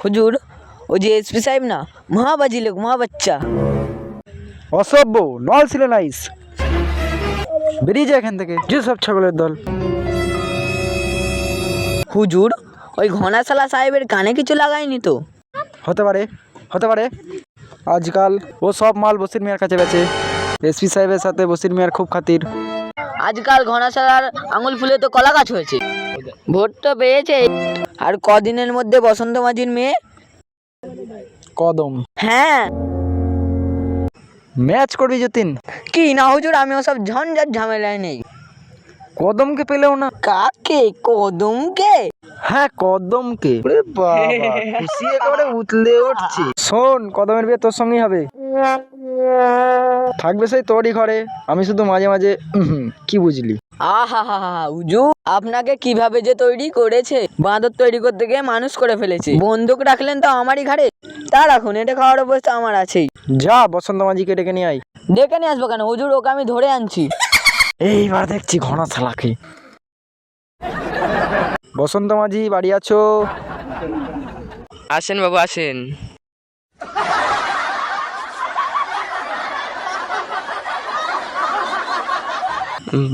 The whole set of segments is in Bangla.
হুজুর, ও যে এসপি সাহেব না, মহাবাজি লোক, মহাবাচ্চা। অসভ্য, নল ছিল নাইস। বেরিয়ে যায় এখান থেকে, যে সব ছাগলের দল। হুজুর, ওই ঘনাশালা সাহেবের কানে কিছু লাগায়নি তো? হতে পারে, হতে পারে। আজকাল ও সব মাল বসির মিয়ার কাছে বেচে। এসপি সাহেবের সাথে বসির মিয়ার খুব খাতির। আজকাল ঘনাশালার আঙুল ফুলে তো কলা গাছ হয়েছে। ভোট তো পেয়েছে, আর কদিনের মধ্যে বসন্ত মাঝির মেয়ে। কদম হ্যাঁ। ম্যাচ করবি যতীন? কি না হুজুর, আমি ওসব ঝঞ্ঝাট ঝামেলায় নেই। কদমকে পেলেও না? কাকে? কদমকে? হ্যাঁ, কদমকে। ওরে বাবা, খুশি একেবারে উতলে উঠছি। শোন, কদমের বিয়ে তোর সঙ্গেই হবে। থাকবে সেই তোরই ঘরে, আমি শুধু মাঝে মাঝে কি বুঝলি? আহা হা হা, হুজুর আপনাকে কিভাবে যে তৈরি করেছে! বাঁদর তৈরি করতে গিয়ে মানুষ করে ফেলেছে। বন্দুক রাখলেন তো আমারই ঘাড়ে। তা রাখুন, এটা খাওয়ার অবস্থা আমার আছেই। যা, বসন্ত মাঝিকে ডেকে নিয়ে আয়। ডেকে নিয়ে আসবো কেন হুজুর? ওকে আমি ধরে আনছি। এইবার দেখছি ঘনা শালাকে। বসন্ত মাঝি, বাড়ি আছো? আসেন বাবু, আসেন।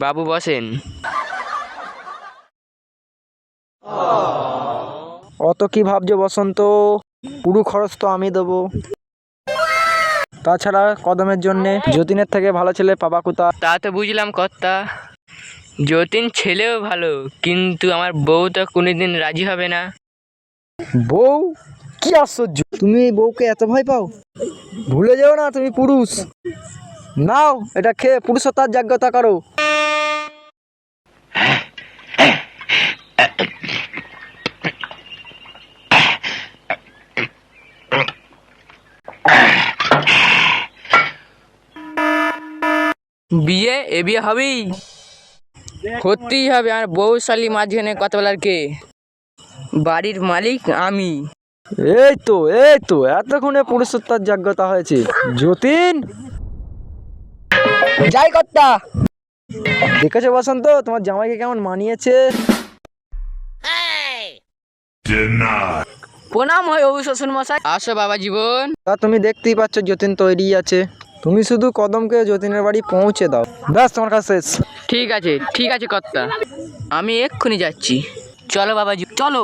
বাবু বসেন। অত কি ভাবছো বসন্ত? পুরো খরচ তো আমি দেবো। তাছাড়া কদমের জন্যে যতীনের থেকে ভালো ছেলে পাবা কোথা? তা তো বুঝলাম কর্তা, যতীন ছেলেও ভালো, কিন্তু আমার বউ তো কোনোদিন রাজি হবে না। বউ? কি আশ্চর্য, তুমি এই বউকে এত ভয় পাও? ভুলে যেও না তুমি পুরুষ। নাও, এটা খেয়ে পুরুষত্বার জাগ্রতা করো। বিয়ে? এ বিয়ে হবেই, করতেই হবে। আমার বউ শালি মাঝখানে কথা বলার কে? বাড়ির মালিক আমি। এই তো এতক্ষণে পুরুষত্বার জাগ্রতা হয়েছে। যতীন, যাই কর্তা। দেখেছো বসন্ত, তোমার জামাইকে কেমন মানিয়েছে? প্রণাম হয় ও শ্বশুর মশাই। আসো বাবা জীবন। তা তুমি দেখতেই পাচ্ছ যতীন তৈরি আছে। তুমি শুধু কদমকে যতীনের বাড়ি পৌঁছে দাও, ব্যাস তোমার কাজ শেষ। ঠিক আছে, ঠিক আছে কর্তা, আমি এক্ষুনি যাচ্ছি। চলো বাবাজি, চলো।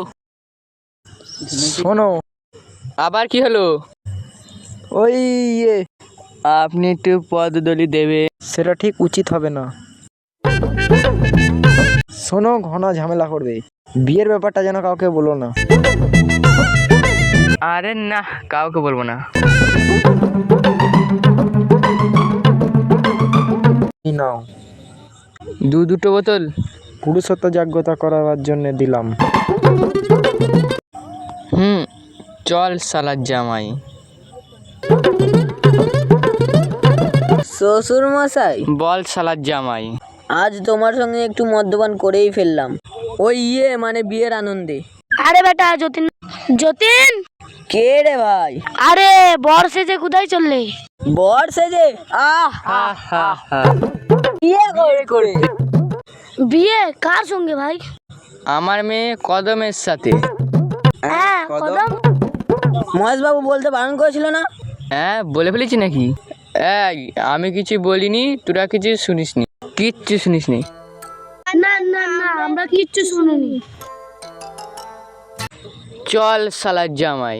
শোনো, আবার কি হলো? ওই আপনি একটু পদদলি দেবে? সেটা ঠিক উচিত হবে না। শোনো, ঘন ঝামেলা করবে। বিয়ের ব্যাপারটা যেন কাউকে বলো না। আরে না, কাউকে বলবো না। এই নাও, দুটো বোতল। পুরুষত্ব জাগ্রতা করাবার জন্য দিলাম। চল সালাদ জামাই। শ্বশুর মশাই, বল সালাদ জামাই। আজ তোমার সঙ্গে একটু মদ্যপান করেই ফেললাম, ওই মানে বিয়ের আনন্দে। আরে বেটা যতীন, যতীন! কে রে ভাই? আরে বর সেজে কোথায় চললে? বর সেজে? বিয়ে করে? বিয়ে কার সঙ্গে ভাই? আমার মেয়ে কদমের সাথে। হ্যাঁ, কদম। মহেশ বাবু বলতে বারণ করেছিল না? হ্যাঁ, বলে ফেলেছি নাকি? এই, আমি কিছু বলিনি, তোরা কিছু শুনিসনি, কিচ্ছু শুনিসনি। না না না, আমরা কিচ্ছু শুনিনি। চল সালাদ জামাই।